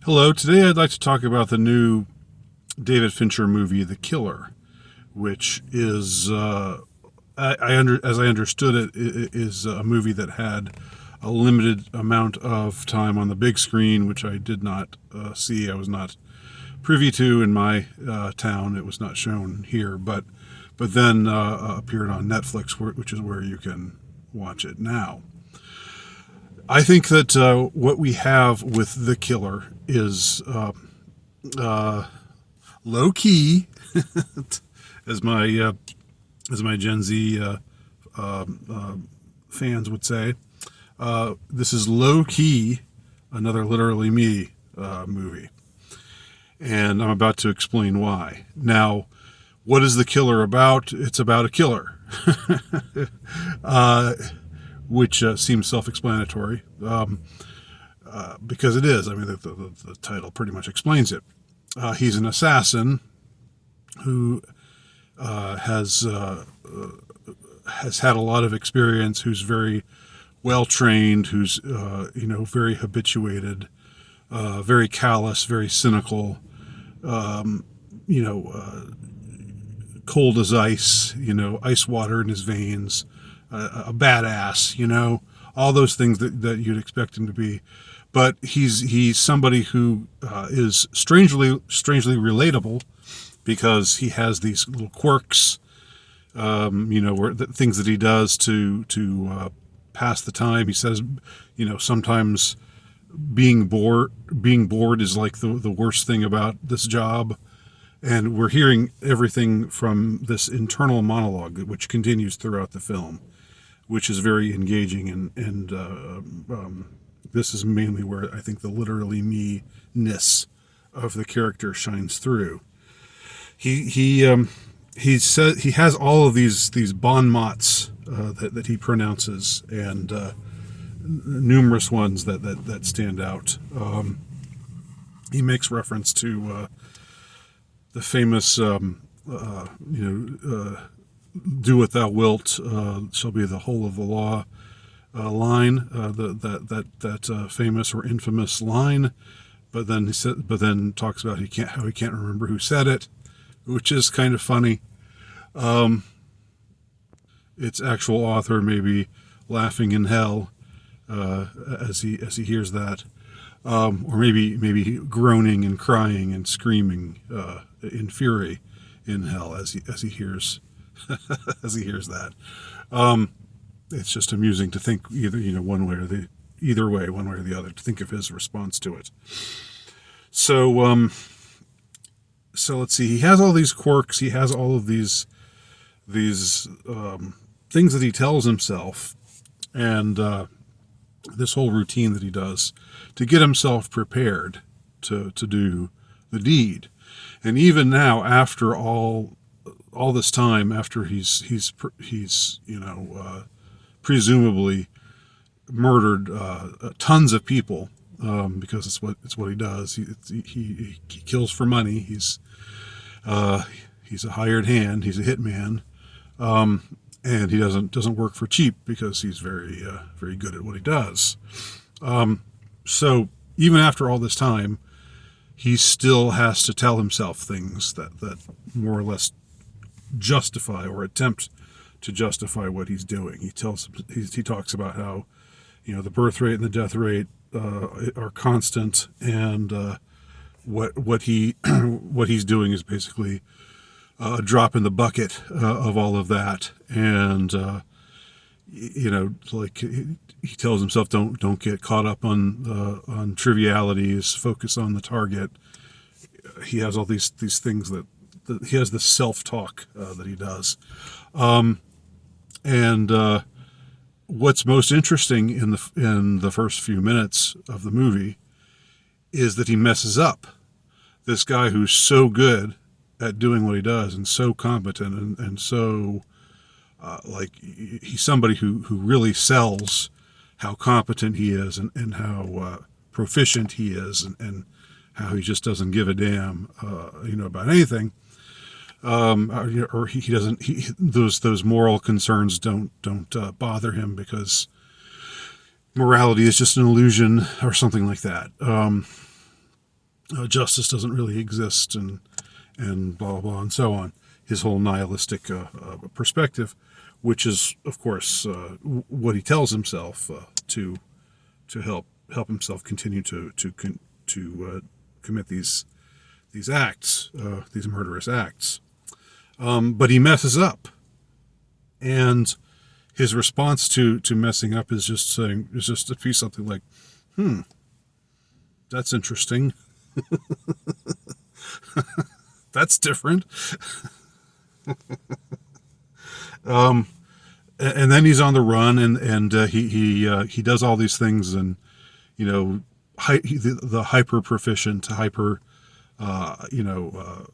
Hello, today I'd like to talk about the new David Fincher movie, The Killer, which is, as I understood it is a movie that had a limited amount of time on the big screen, which I did not see. I was not privy to in my town. It was not shown here, but then appeared on Netflix, which is where you can watch it now. I think that what we have with The Killer is low key, as my Gen Z fans would say. This is low key, another Literally Me movie, and I'm about to explain why. Now, what is The Killer about? It's about a killer. Which seems self-explanatory, because it is. I mean, the title pretty much explains it. He's an assassin who has had a lot of experience, who's very well trained, who's very habituated, very callous, very cynical, cold as ice, ice water in his veins, a badass, all those things that you'd expect him to be. But he's somebody who is strangely relatable, because he has these little quirks, where the things that he does to pass the time. He says, sometimes being bored is like the worst thing about this job. And we're hearing everything from this internal monologue, which continues throughout the film, which is very engaging, and this is mainly where I think the literally me-ness of the character shines through. He has all of these bon mots that he pronounces, and numerous ones that stand out. He makes reference to the famous "Do what thou wilt shall be the whole of the law" line, that famous or infamous line. But then talks about how he can't remember who said it, which is kind of funny. Its actual author may be laughing in hell as he hears that, or maybe groaning and crying and screaming in fury in hell as he hears as he hears that. It's just amusing to think either one way or the other, to think of his response to it. So let's see. He has all these quirks. He has all of these things that he tells himself, and this whole routine that he does to get himself prepared to do the deed. And even now, after all this time, after he's presumably murdered tons of people, because it's what he does. He kills for money. He's a hired hand. He's a hitman, and he doesn't work for cheap, because he's very good at what he does. So even after all this time, he still has to tell himself things that more or less justify or attempt to justify what he's doing. He talks about how the birth rate and the death rate are constant, and what he's doing is basically a drop in the bucket of all of that. And like he tells himself, don't get caught up on trivialities, focus on the target. He has all these things that he has this self-talk that he does. And what's most interesting in the first few minutes of the movie is that he messes up. This guy who's so good at doing what he does, and so competent, and so he's somebody who really sells how competent he is, and how proficient he is, and how he just doesn't give a damn about anything. Or he doesn't. Those moral concerns don't bother him, because morality is just an illusion, or something like that. justice doesn't really exist, and blah, blah, blah, and so on. His whole nihilistic perspective, which is, of course, what he tells himself to help himself continue to commit these acts, these murderous acts. But he messes up, and his response to messing up is just to be something like, that's interesting. That's different. And then he's on the run, and he does all these things, and the hyper proficient, hyper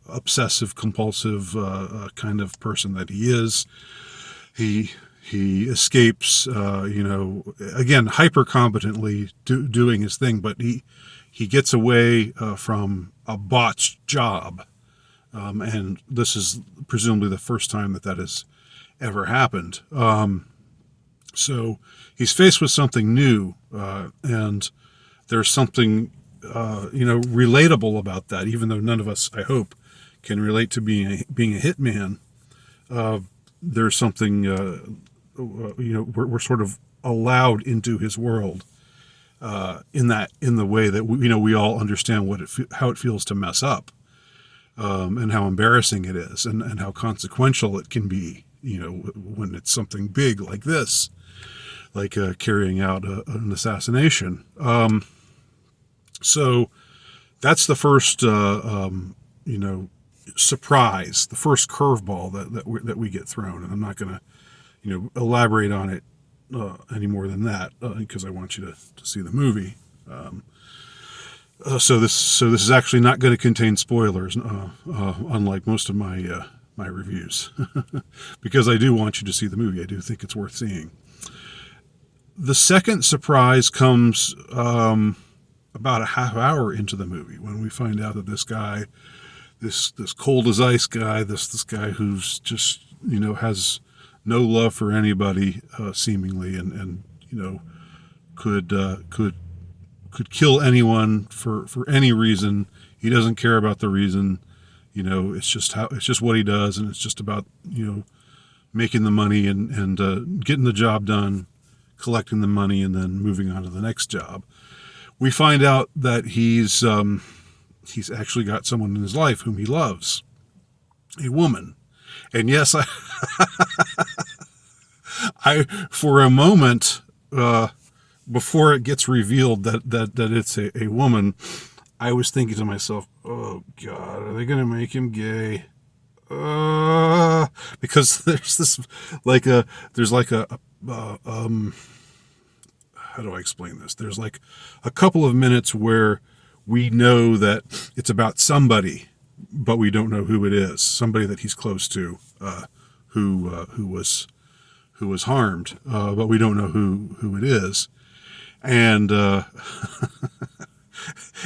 obsessive compulsive kind of person that he is. He escapes, again, hyper competently doing his thing, but he gets away from a botched job. And this is presumably the first time that has ever happened. So he's faced with something new, and there's something, relatable about that, even though none of us, I hope, can relate to being a hitman. There's something, we're sort of allowed into his world, in the way that we all understand how it feels to mess up. And how embarrassing it is, and how consequential it can be, when it's something big like this, like carrying out an assassination. So that's the first, surprise, the first curveball that we get thrown. And I'm not going to, elaborate on it any more than that, because I want you to see the movie. So this is actually not going to contain spoilers, unlike most of my reviews, because I do want you to see the movie. I do think it's worth seeing. The second surprise comes about a half hour into the movie, when we find out that this guy, this cold as ice guy, this guy who's just has no love for anybody, seemingly, and could kill anyone for any reason. He doesn't care about the reason. It's just what he does, and it's just about making the money and getting the job done, collecting the money, and then moving on to the next job. We find out that he's actually got someone in his life whom he loves, a woman. And yes, I for a moment, before it gets revealed that it's a woman, I was thinking to myself, oh God, are they going to make him gay? Because there's this, how do I explain this? There's like a couple of minutes where we know that it's about somebody, but we don't know who it is. Somebody that he's close to, who was harmed, but we don't know who it is. And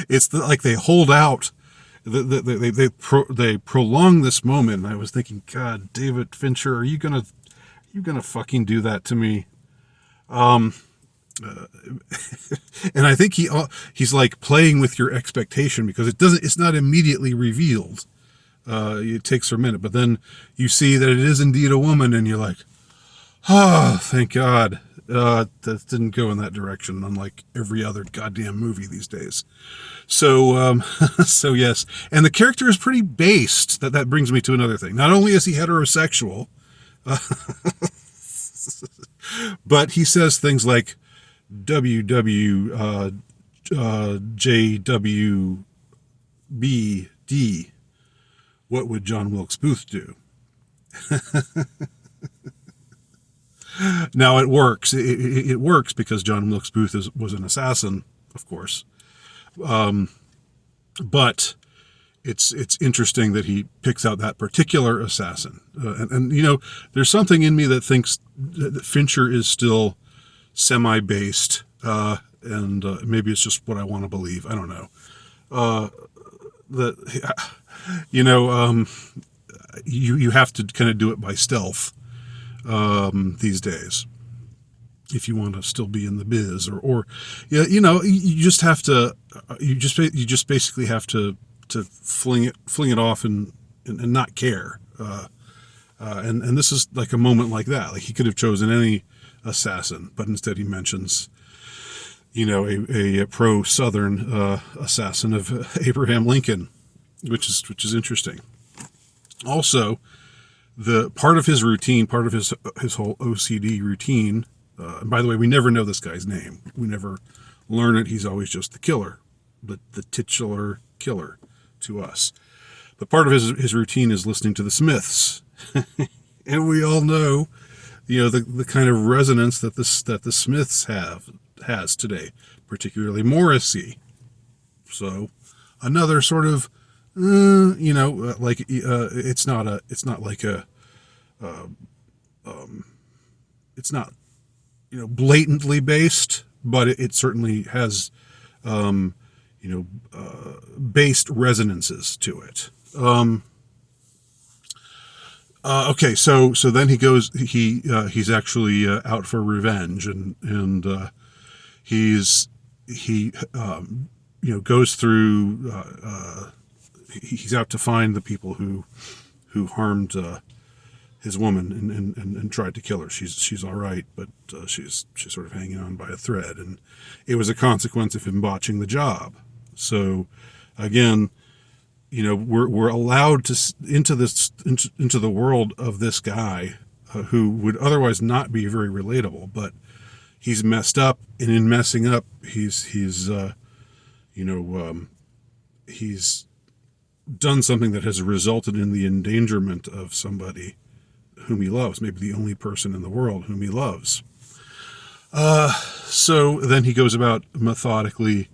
it's like they hold out, they prolong this moment. And I was thinking, God, David Fincher, are you gonna fucking do that to me? And I think he's like playing with your expectation, because it's not immediately revealed. It takes a minute, but then you see that it is indeed a woman, and you're like, oh, thank God. That didn't go in that direction, unlike every other goddamn movie these days. So, so yes. And the character is pretty based. That brings me to another thing. Not only is he heterosexual, but he says things like JWBD. What would John Wilkes Booth do? Now it works. It works because John Wilkes Booth was an assassin, of course. But it's interesting that he picks out that particular assassin. And there's something in me that thinks that Fincher is still semi-based, and maybe it's just what I want to believe. I don't know. You have to kind of do it by stealth these days. if you want to still be in the biz, or yeah, you just have to, you just basically have to fling it off and not care. And this is like a moment like that. Like he could have chosen any assassin, but instead he mentions, a pro-Southern assassin of Abraham Lincoln, which is interesting. Also, the part of his routine, part of his whole OCD routine. And by the way, we never know this guy's name. We never learn it. He's always just the killer, the titular killer to us. But part of his routine is listening to the Smiths, and we all know, the kind of resonance that the Smiths has today, particularly Morrissey. So another sort of, it's not blatantly based, but it certainly has, based resonances to it. Okay, so then he's actually out for revenge, and he goes through. He's out to find the people who harmed his woman and tried to kill her. She's all right, but she's sort of hanging on by a thread, and it was a consequence of him botching the job. So again, we're allowed into the world of this guy who would otherwise not be very relatable, but he's messed up, and in messing up, he's done something that has resulted in the endangerment of somebody whom he loves, maybe the only person in the world whom he loves. So then he goes about methodically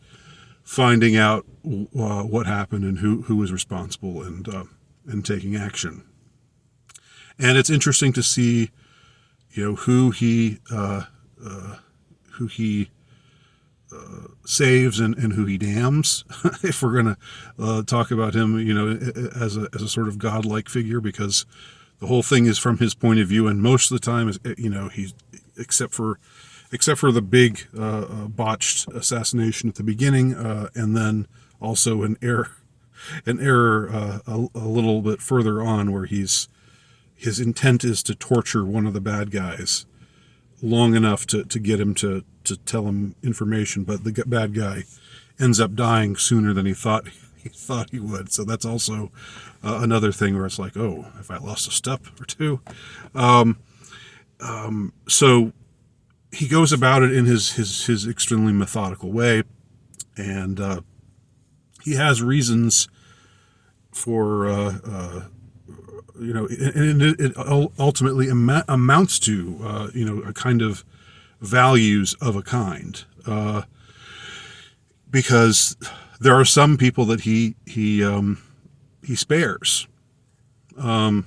finding out what happened and who was responsible, and taking action. And it's interesting to see, who he saves and who he damns. If we're gonna talk about him, as a sort of godlike figure, because the whole thing is from his point of view, and most of the time is, he's except for the big botched assassination at the beginning, and then also an error a little bit further on, where his intent is to torture one of the bad guys long enough to get him to tell him information, but the bad guy ends up dying sooner than he thought he would. So that's also another thing where it's like, oh, if I lost a step or two. So he goes about it in his extremely methodical way, and he has reasons for and it ultimately amounts to a kind of values of a kind, because there are some people that he spares, and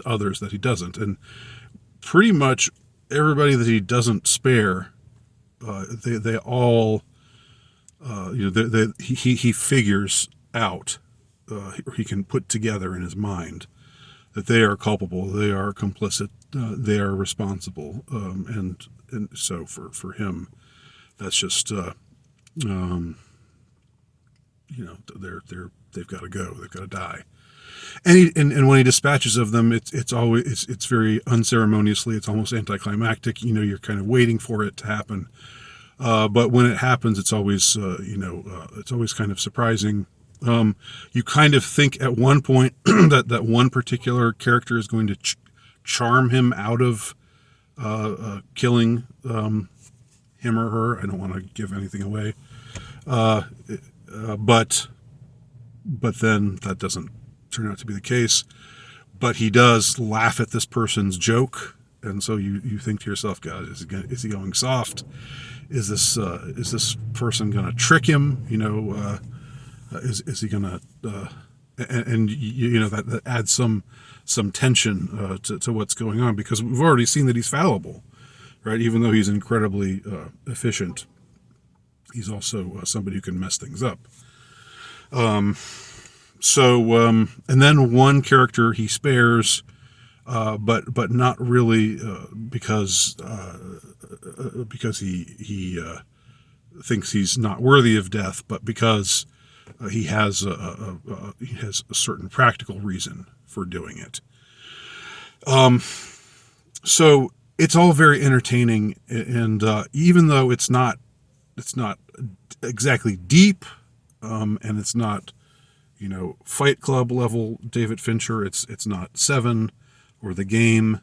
others that he doesn't, and pretty much everybody that he doesn't spare, they all he figures out, or he can put together in his mind that they are culpable, they are complicit, they are responsible, and so for him, that's just they've got to go, they've got to die. And when he dispatches of them, it's very unceremoniously, it's almost anticlimactic. You're kind of waiting for it to happen, but when it happens, it's always it's always kind of surprising. You kind of think at one point that one particular character is going to charm him out of killing him or her. I don't want to give anything away, but then that doesn't turn out to be the case. But he does laugh at this person's joke, and so you think to yourself, God, is he going soft? Is this person going to trick him? Is he gonna and that adds some tension to what's going on, because we've already seen that he's fallible, right? Even though he's incredibly efficient, he's also somebody who can mess things up. And then one character he spares but not really because he thinks he's not worthy of death, but because he has a certain practical reason for doing it. So it's all very entertaining, and even though it's not exactly deep, and it's not Fight Club level David Fincher. It's not Seven or The Game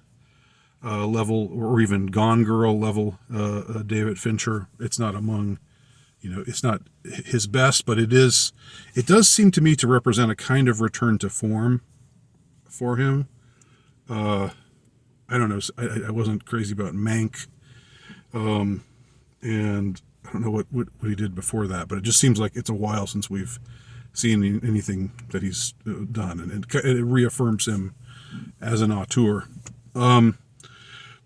level, or even Gone Girl level David Fincher. It's not among it's not his best, but it does seem to me to represent a kind of return to form for him. I don't know. I wasn't crazy about Mank, and I don't know what he did before that, but it just seems like it's a while since we've seen anything that he's done, and it reaffirms him as an auteur.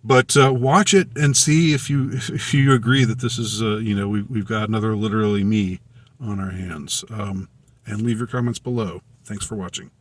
But watch it and see if you agree that this is we've got another Literally Me on our hands. And leave your comments below. Thanks for watching.